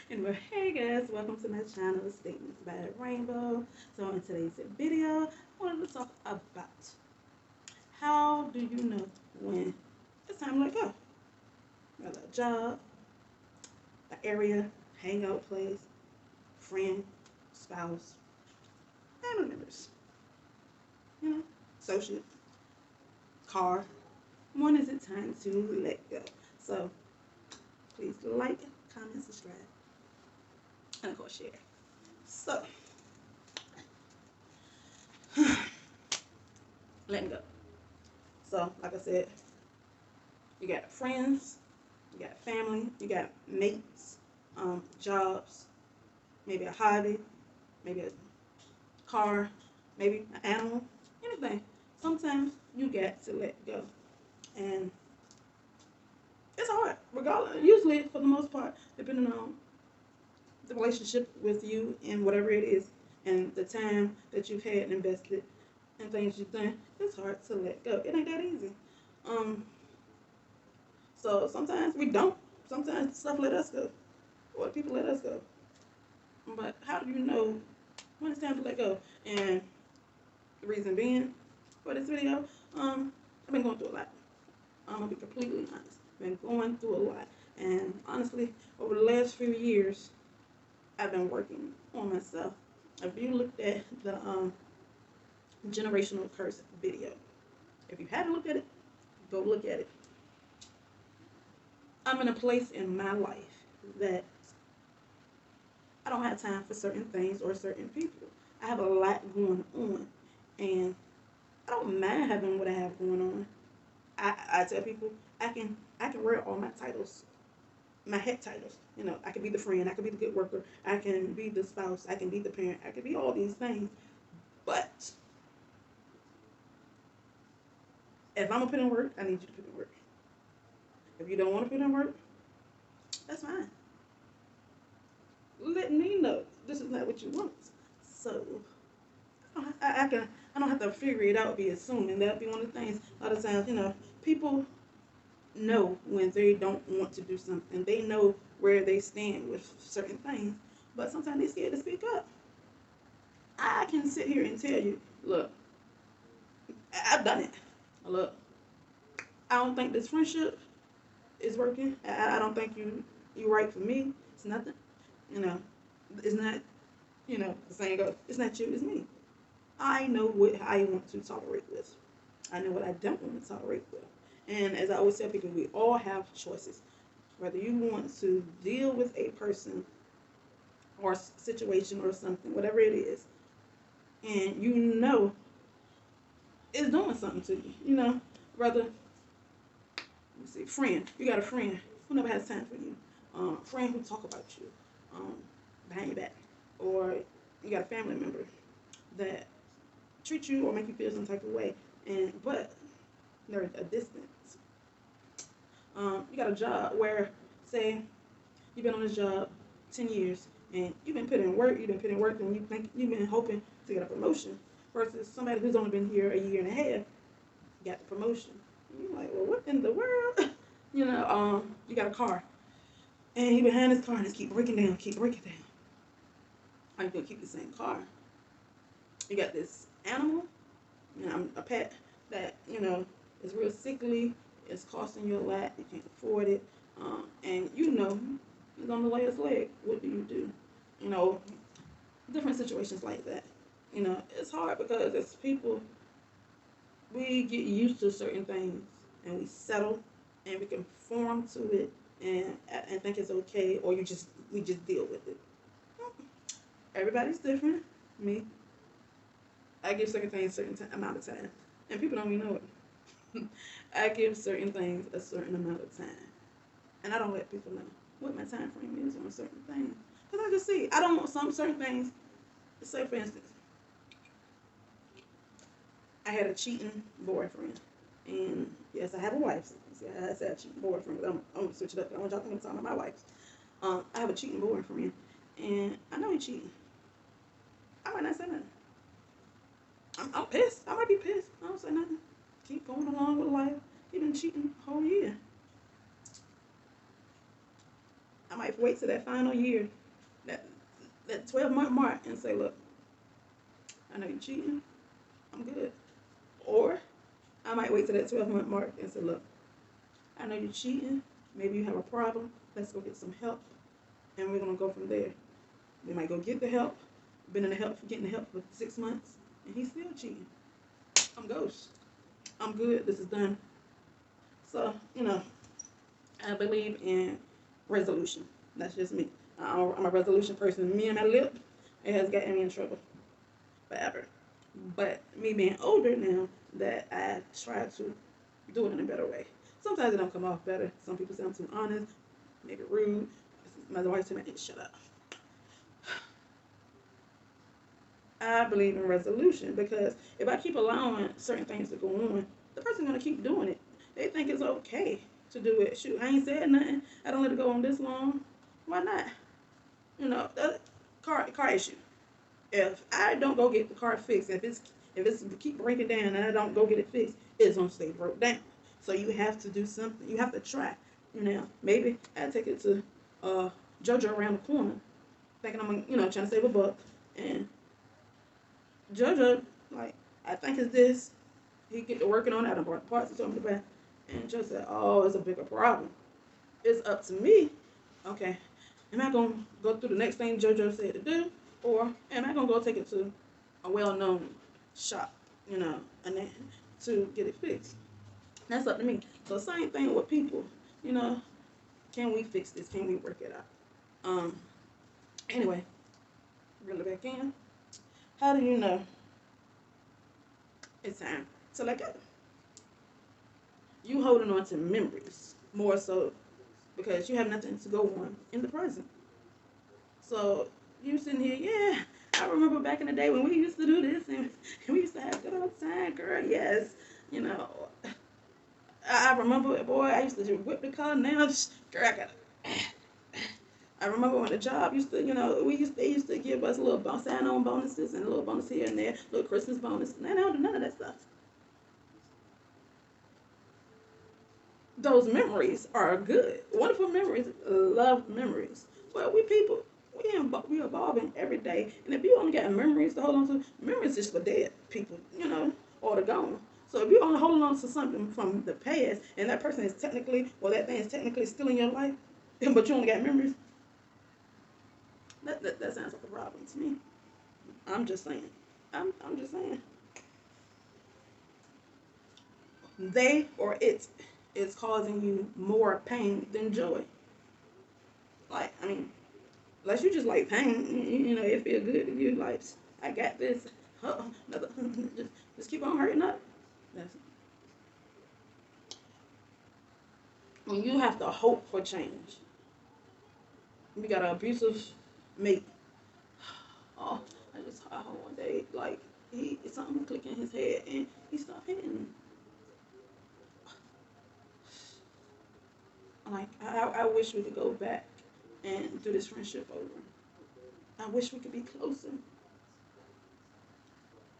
Anyway, hey guys, welcome to my channel, Statements by Rainbow. So in today's video, I wanted to talk about how do you know when it's time to let go? Whether a job, an area, hangout place, friend, spouse, family members, associate, car. When is it time to let go? So please like, comment, subscribe, and of course share. So letting go. So like I said, you got friends, you got family, you got mates, jobs, maybe a hobby, maybe a car, maybe an animal, anything. Sometimes you got to let go. And it's hard, regardless. Usually, for the most part, depending on the relationship with you and whatever it is, and the time that you've had invested in things you've done, it's hard to let go. It ain't that easy. Um, so sometimes we don't. Sometimes stuff let us go, or people let us go. But how do you know when it's time to let go? And the reason being for this video, I've been going through a lot. I'm gonna be completely honest. Been going through a lot, and honestly, over the last few years, I've been working on myself. If you looked at the generational curse video, if you haven't looked at it, go look at it. I'm in a place in my life that I don't have time for certain things or certain people. I have a lot going on, and I don't mind having what I have going on. I tell people I can wear all my titles, my head titles. I can be the friend, I can be the good worker, I can be the spouse, I can be the parent, I can be all these things. But if I'm gonna put in work, I need you to put in work. If you don't want to put in work, that's fine. Let me know this is not what you want. So I can I don't have to figure it out, be assuming. That'd be one of the things. A lot of times, people know when they don't want to do something. They know where they stand with certain things, but sometimes they're scared to speak up. I can sit here and tell you, look, I've done it. Look, I don't think this friendship is working. I don't think you right for me. It's nothing. You know, it's not. The saying goes, it's not you, it's me. I know what I want to tolerate with. I know what I don't want to tolerate with. And as I always tell people, we all have choices. Whether you want to deal with a person or situation or something, whatever it is, and it's doing something to you. Rather, let me see, friend. You got a friend who never has time for you. Friend who talk about you behind your back, or you got a family member that treat you or make you feel some type of way, but they're a distance. You got a job where, say, you've been on this job 10 years and you've been putting work, and you think you've been hoping to get a promotion, versus somebody who's only been here a year and a half got the promotion. And you're like, well, what in the world? You got a car and you behind this car and it's keep breaking down. Are you gonna keep the same car? You got this animal, a pet that, is real sickly, it's costing you a lot, you can't afford it, and it's on the latest leg. What do you do? You know, Different situations like that. It's hard because as people, we get used to certain things and we settle and we conform to it and think it's okay, or we just deal with it. Everybody's different. Me, I give certain things a certain amount of time, and people don't even know it. I give certain things a certain amount of time, and I don't let people know what my time frame is on certain things, because I just see I don't want some certain things. Say for instance, I had a cheating boyfriend, and yes, I have a wife. See, I said a cheating boyfriend. I'm gonna switch it up. I want y'all to think about my wife. I have a cheating boyfriend, and I know he's cheating. I might not say nothing. I'm pissed. I might be pissed. I don't say nothing. Keep going along with life. He been cheating the whole year. I might might wait to that final year, that 12-month mark, and say, look, I know you're cheating. I'm good. Or I might wait to that 12-month mark and say, look, I know you're cheating. Maybe you have a problem. Let's go get some help, and we're gonna go from there. We might go get the help. Been in the help getting the help for 6 months, and he's still cheating. I'm ghost. I'm good. This is done. So I believe in resolution. That's just me. I'm a resolution person. Me and my lip, it has gotten me in trouble forever. But me being older now, that I try to do it in a better way. Sometimes it don't come off better. Some people say I'm too honest, maybe rude. My wife told me, shut up. I believe in resolution because if I keep allowing certain things to go on, the person's gonna keep doing it. They think it's okay to do it. Shoot, I ain't said nothing. I don't let it go on this long. Why not? Car issue. If I don't go get the car fixed, if it's keep breaking down and I don't go get it fixed, it's gonna stay broke down. So you have to do something. You have to try. Maybe I take it to JoJo around the corner, thinking I'm trying to save a buck, and JoJo, like, I think it's this. He get working on it. I bought the parts. He told me to buy, and Joe said, "Oh, it's a bigger problem. It's up to me. Okay, am I gonna go through the next thing JoJo said to do, or am I gonna go take it to a well-known shop, and then to get it fixed? That's up to me. So same thing with people. Can we fix this? Can we work it out? Anyway, reel it back in. How do you know it's time to let go? You holding on to memories more so because you have nothing to go on in the present. So you sitting here, yeah, I remember back in the day when we used to do this and we used to have good old time, girl. Yes, I remember, boy, I used to whip the car. Now, girl, I remember when the job used to, they used to give us little sign-on bonuses and a little bonus here and there, little Christmas bonus. Now, I don't do none of that stuff. Those memories are good, wonderful memories, love memories. But we people, we evolving every day, and if you only got memories to hold on to, memories just for dead people, or the gone. So if you're only holding on to something from the past, and that person is technically, or that thing is technically still in your life, but you only got memories, that sounds like a problem to me. I'm just saying. I'm just saying. They or it is causing you more pain than joy. Like, unless you just like pain, it feel good. You like, I got this. Just keep on hurting up. That's, when you have to hope for change. We got an abusive mate. Oh, I just saw one day, like, something clicked in his head and he stopped hitting. Like, I wish we could go back and do this friendship over. I wish we could be closer.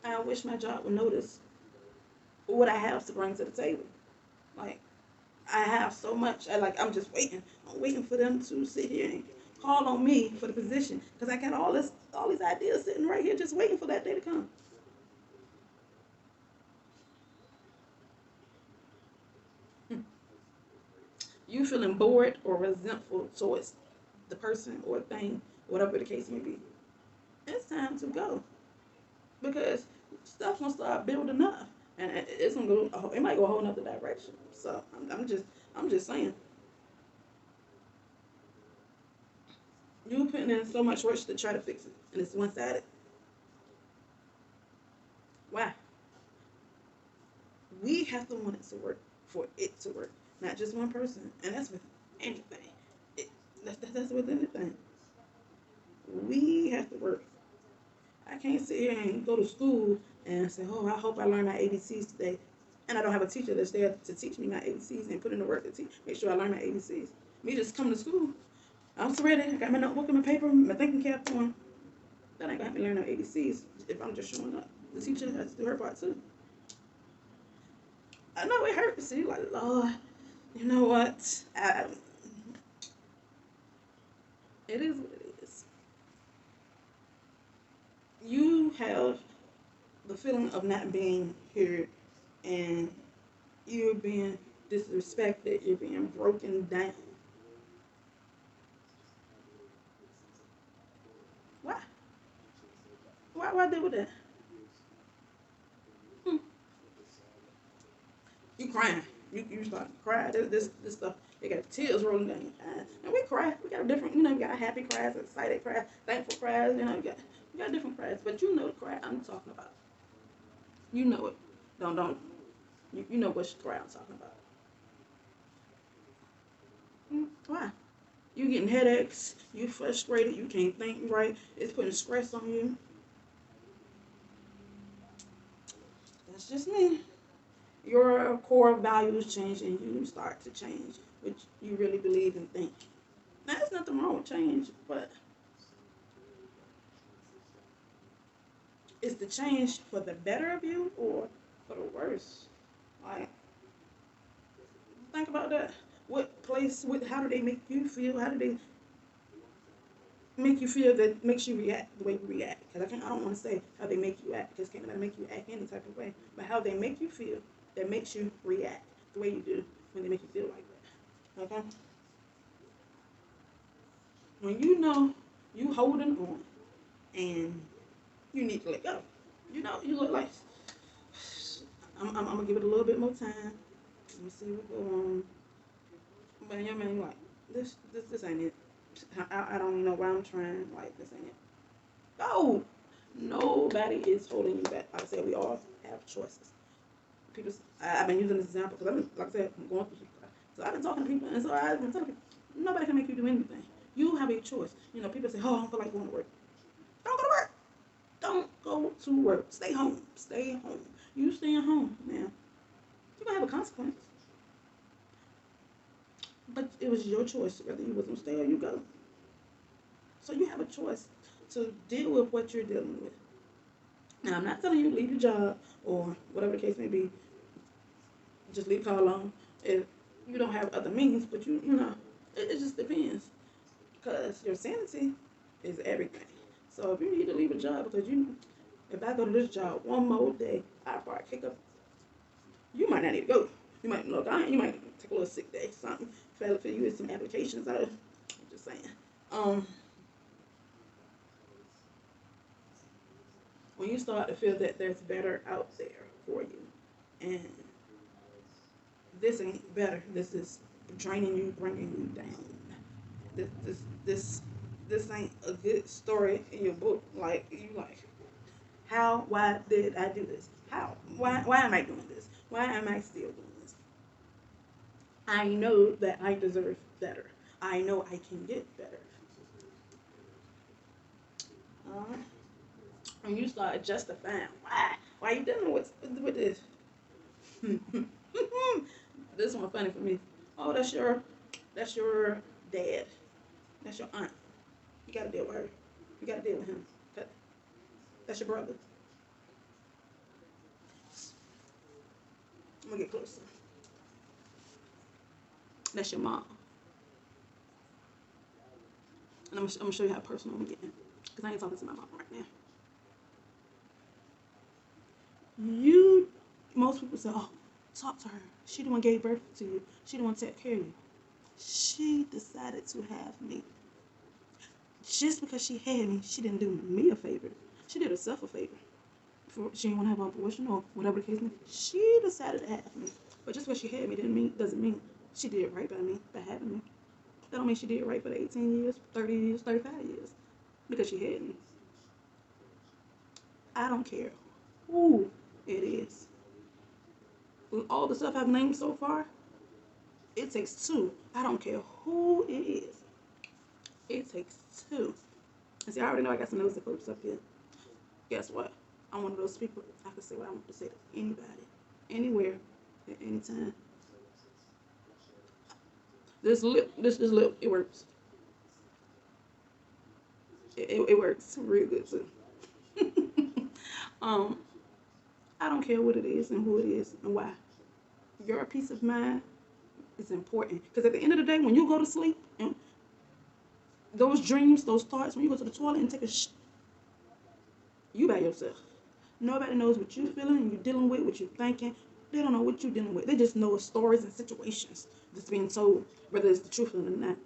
I wish my job would notice what I have to bring to the table. Like, I have so much. I'm just waiting. I'm waiting for them to sit here and call on me for the position because I got all these ideas sitting right here just waiting for that day to come. You feeling bored or resentful towards the person or thing, whatever the case may be, it's time to go because stuff gonna start building up, and it's gonna go. It might go a whole nother direction. So I'm just saying. You putting in so much work to try to fix it, and it's one-sided. Why? We have to want it to work for it to work, not just one person, and that's with anything. That's with anything. We have to work. I can't sit here and go to school and say, "Oh, I hope I learn my ABCs today," and I don't have a teacher that's there to teach me my ABCs and put in the work to make sure I learn my ABCs. Me just coming to school, I'm ready. I got my notebook and my paper, my thinking cap on. That ain't gonna help me learn no ABCs if I'm just showing up. The teacher has to do her part too. I know it hurts. See, like, Lord, you know what? of not being heard, and you're being disrespected, you're being broken down. Why? Why deal with that? Hmm. You crying. You start to cry. This stuff. You got tears rolling down your eyes. And we cry. We got a different, we got happy cries, excited cries, thankful cries, we got different cries. But you know the cry I'm talking about. You know it. Don't you know which cry I'm talking about. Why? You getting headaches, you frustrated, you can't think right, it's putting stress on you. That's just me. Your core values change and you start to change what you really believe and think. Now, there's nothing wrong with change, but is the change for the better of you or for the worse? Like, think about that. How do they make you feel? How do they make you feel that makes you react the way you react? Because I don't want to say how they make you act, because can't nobody make you act any type of way, but how they make you feel that makes you react the way you do when they make you feel like that. Okay? When you know you holding on and you need to let go. You look like I'm gonna give it a little bit more time. Let me see what go on. But your man like this ain't it. I don't even know why I'm trying. Like, this ain't it. No, nobody is holding you back. Like I said, we all have choices. People, I've been using this example because like I said, I'm going through. So I've been talking to people, and so I've been telling people, nobody can make you do anything. You have a choice. People say, oh, I don't feel like going to work. Don't go to work. Don't go to work. Stay home. Stay home. You staying home, man. You're gonna have a consequence. But it was your choice whether you was gonna stay or you go. So you have a choice to deal with what you're dealing with. Now, I'm not telling you to leave your job or whatever the case may be. Just leave call alone. If you don't have other means, but it just depends. Because your sanity is everything. So if you need to leave a job because if I go to this job one more day, I probably kick up. You might not need to go. You might you might take a little sick day, something. Fill you with some applications out. I'm just saying. When you start to feel that there's better out there for you, and this ain't better, this is draining you, bringing you down. This ain't a good story in your book. Like, why did I do this? How? Why am I doing this? Why am I still doing this? I know that I deserve better. I know I can get better. When you start justifying why you dealing with this. This one funny for me. Oh, that's your dad. That's your aunt. You gotta deal with her. You gotta deal with him. That's your brother. I'm gonna get closer. That's your mom. And I'm gonna show you how personal I'm getting. Because I ain't talking to my mom right now. Most people say, oh, talk to her. She the one gave birth to you. She the one take care of you. She decided to have me. Just because she had me, she didn't do me a favor. She did herself a favor. She didn't want to have an abortion or whatever the case may be. She decided to have me. But just because she had me doesn't mean she did right by me, by having me. That don't mean she did right for the 18 years, 30 years, 35 years. Because she had me. I don't care who it is. With all the stuff I've named so far, it takes two. I don't care who it is. It takes two. And see, I already know I got some nosy folks up here. Guess what? I'm one of those people. I can say what I want to say to anybody, anywhere, at any time. This lip, it works. It works real good too. I don't care what it is and who it is and why. Your peace of mind is important. Because at the end of the day, when you go to sleep, and those dreams, those thoughts, when you go to the toilet and take a you by yourself. Nobody knows what you're feeling, you're dealing with, what you're thinking. They don't know what you're dealing with. They just know stories and situations that's being told, whether it's the truth or not.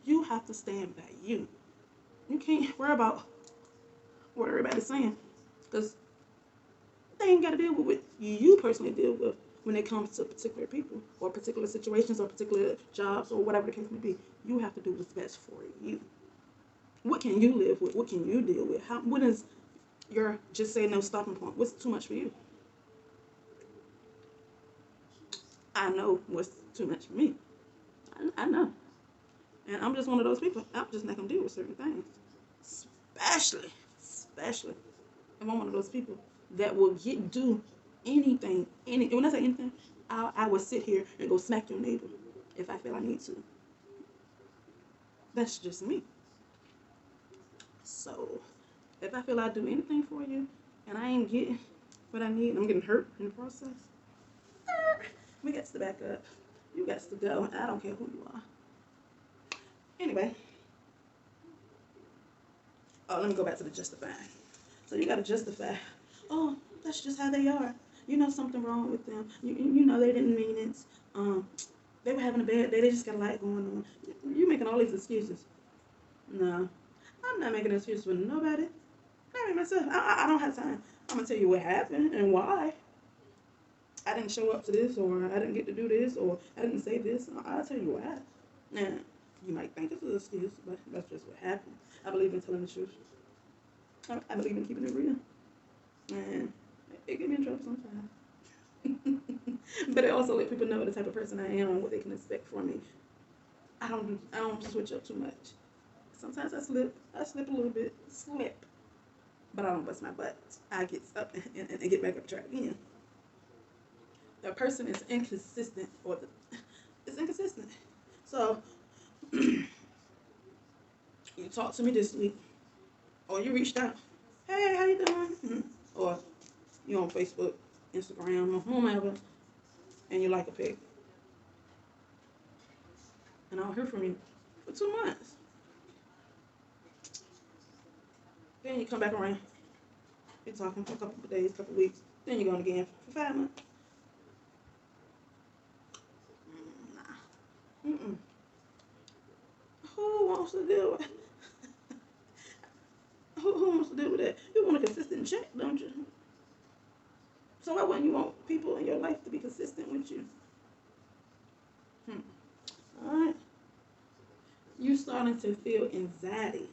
You have to stand by you. You can't worry about what everybody's saying, because they ain't got to deal with what you personally deal with when it comes to particular people or particular situations or particular jobs or whatever the case may be. You have to do what's best for you. What can you live with? What can you deal with? What is your just say no stopping point? What's too much for you? I know what's too much for me. I know. And I'm just one of those people. I'm just not going to deal with certain things. Especially if I'm one of those people that will do anything. When I say anything, I will sit here and go smack your neighbor if I feel I need to. That's just me. So if I feel I do anything for you and I ain't getting what I need, I'm getting hurt in the process, we got to back up. You got to go. I don't care who you are. Anyway. Oh, let me go back to the justifying. So you got to justify. Oh, that's just how they are. You know something wrong with them. You know they didn't mean it. They were having a bad day. They just got a lot going on. You making all these excuses. No, I'm not making excuses for nobody. Not me myself. I don't have time. I'm gonna tell you what happened and why. I didn't show up to this, or I didn't get to do this, or I didn't say this. I'll tell you why. Now, you might think it's an excuse, but that's just what happened. I believe in telling the truth. I believe in keeping it real. And it get me in trouble sometimes. But it also let people know the type of person I am and what they can expect from me. I don't switch up too much. Sometimes I slip a little bit, but I don't bust my butt. I get up and get back up and try again. The person is inconsistent, it's inconsistent. So you talked to me this week, or you reached out. Hey, how you doing? Or you on Facebook, Instagram, or whomever, and you like a pic, and I don't hear from you for 2 months. Then you come back around. You're talking for a couple of days, couple of weeks. Then you're going again for 5 months. Nah. Who wants to deal with? Who wants to deal with that? You want a consistent check, don't you? So why wouldn't you want people in your life to be consistent with you? All right. You starting to feel anxiety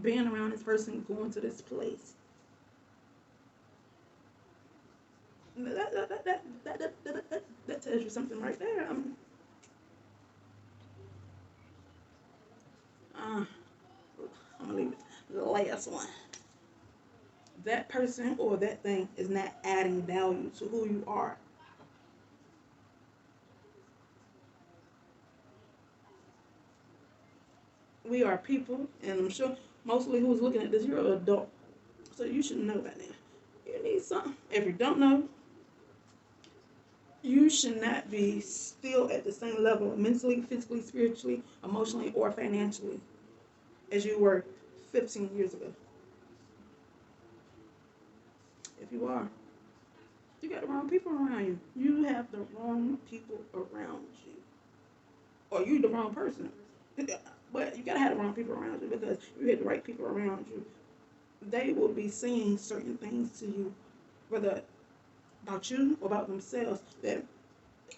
being around this person, going to this place. That tells you something right there. I'm gonna leave it. The last one. That person or that thing is not adding value to who you are. We are people, and I'm sure mostly who's looking at this, you're an adult, so you should know by now. You need something. If you don't know, you should not be still at the same level mentally, physically, spiritually, emotionally, or financially as you were 15 years ago. If you are, you got the wrong people around you. You have the wrong people around you. Or you the wrong person. But you gotta have the wrong people around you, because if you have the right people around you, they will be saying certain things to you, whether about you or about themselves, that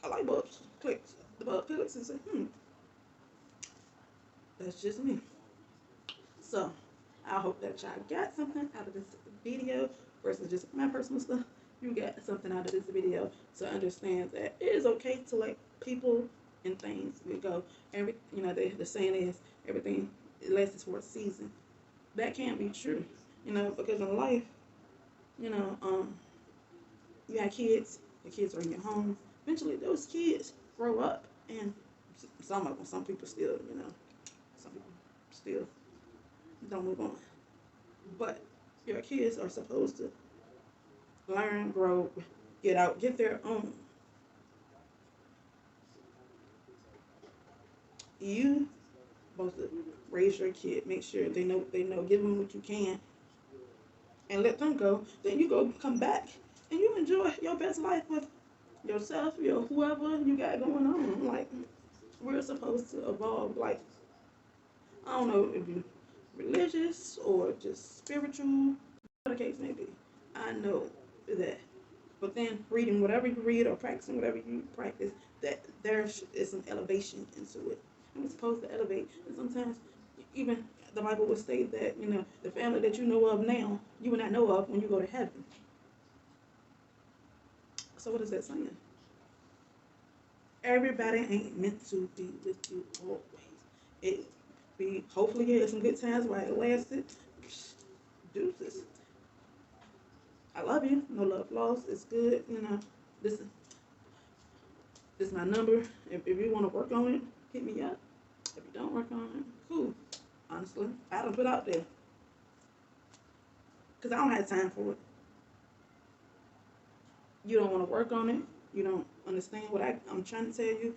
a light bulb clicks. The bulb clicks and say, that's just me. So I hope that y'all got something out of this video versus just my personal stuff. You got something out of this video to understand that it is okay to let people and things go. The saying is everything lasts for a season. That can't be true, because in life, you know, um, you have kids. The kids are in your home. Eventually, those kids grow up, and some people still, some people still don't move on. But your kids are supposed to learn, grow, get out, get their own. You supposed to raise your kid, make sure they know, give them what you can, and let them go, then you go come back and you enjoy your best life with yourself, your whoever you got going on. Like, we're supposed to evolve. Like, I don't know if you're religious or just spiritual, whatever the case may be. I know that. But then reading whatever you read or practicing whatever you practice, that there is some elevation into it. And we're supposed to elevate. And sometimes even the Bible will state that, the family that you know of now, you will not know of when you go to heaven. So what is that saying? Everybody ain't meant to be with you always. It be hopefully you had some good times while it lasted. Deuces. I love you. No love lost. It's good. Listen, this is my number. If you want to work on it, hit me up. If you don't work on it, cool. Honestly, I don't put out there because I don't have time for it. You don't want to work on it. You don't understand what I'm trying to tell you.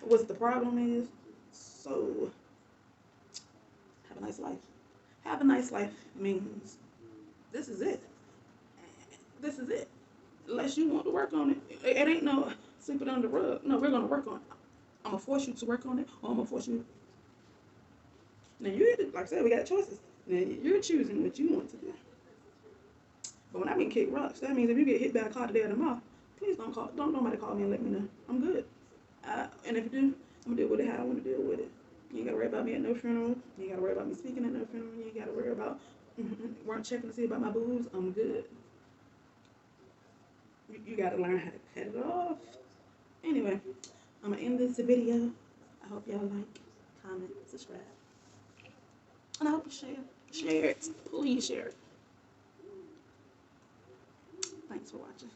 What the problem is. So, have a nice life. Have a nice life means this is it. This is it. Unless you want to work on it. It ain't no sweep it under the rug. No, we're going to work on it. I'm going to force you to work on it, or I'm going to force you. Now, like I said, we got choices. Now, you're choosing what you want to do. But when I mean kick rocks, that means if you get hit by a car today or tomorrow, please don't nobody call me and let me know. I'm good. And if you do, I'm going to deal with it how I want to deal with it. You ain't got to worry about me at no funeral. You ain't got to worry about me speaking at no funeral. You ain't got to worry about weren't checking to see about my boobs. I'm good. You got to learn how to cut it off. Anyway, I'm going to end this video. I hope y'all like, comment, subscribe. And I hope you share. Share it. Please share it. Thanks for watching.